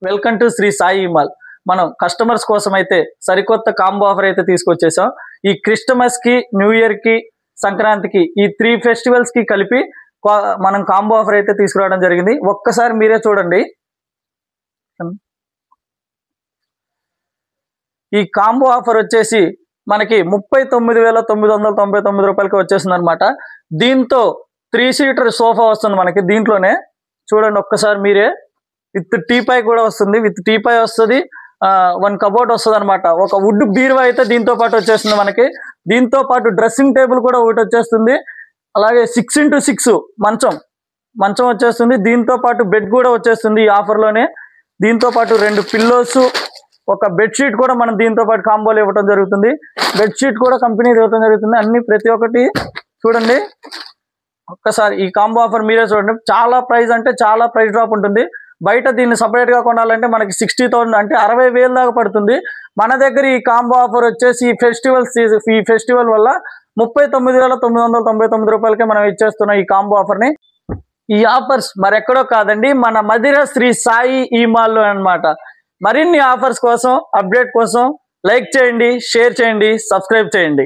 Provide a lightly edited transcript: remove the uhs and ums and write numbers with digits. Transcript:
Welcome to Shri Sai mall. మనం customers కోసం అయితే సరికొత్త కాంబో ఆఫర్ అయితే తీసుకొచ్చేసాం. ఈ క్రిస్టమస్ కి, న్యూ ఇయర్ కి, సంక్రాంతికి ఈ 3 ఫెస్టివల్స్ కి కలిపి మనం కాంబో ఆఫర్ అయితే తీసుకురావడం జరిగింది. ఒక్కసారి మీరే చూడండి. ఈ కాంబో ఆఫర్ వచ్చేసి మనకి 39,999 రూపాయలకి వచ్చేస్తుంది అనమాట. దీంతో 3 సీటర్ సోఫా వస్తుంది మనకి. దీంట్లోనే చూడండి ఒక్కసారి మీరే, విత్ టీపై కూడా వస్తుంది. విత్ టీపై వస్తుంది, 1 కబోర్డ్ వస్తుంది అనమాట. ఒక వుడ్ బీరువా అయితే దీంతో పాటు వచ్చేస్తుంది మనకి. దీంతో పాటు డ్రెస్సింగ్ టేబుల్ కూడా ఒకటి వచ్చేస్తుంది. అలాగే 6x6 మంచం వచ్చేస్తుంది. దీంతో పాటు బెడ్ కూడా వచ్చేస్తుంది ఈ ఆఫర్లోనే. దీంతో పాటు 2 పిల్లోస్, ఒక బెడ్షీట్ కూడా మనం దీంతో పాటు కాంబోలో ఇవ్వడం జరుగుతుంది. బెడ్షీట్ కూడా కంపెనీ ఇవ్వడం జరుగుతుంది. అన్ని ప్రతి ఒక్కటి చూడండి ఒక్కసారి. ఈ కాంబో ఆఫర్ మీరే చూడండి. చాలా ప్రైస్ అంటే చాలా ప్రైస్ డ్రాప్ ఉంటుంది. బయట దీన్ని సపరేట్గా కొనాలంటే మనకి 60,000 అంటే 60,000 దాకా పడుతుంది. మన దగ్గర ఈ కాంబో ఆఫర్ వచ్చేసి ఈ ఫెస్టివల్ వల్ల 39,999 రూపాయలకే మనం ఇచ్చేస్తున్నాం ఈ కాంబో ఆఫర్ని. ఈ ఆఫర్స్ మరెక్కడో కాదండి, మన మదిర శ్రీ సాయి ఈ మాల్లో అన్నమాట. మరిన్ని ఆఫర్స్ కోసం, అప్డేట్ కోసం లైక్ చేయండి, షేర్ చేయండి, సబ్స్క్రైబ్ చేయండి.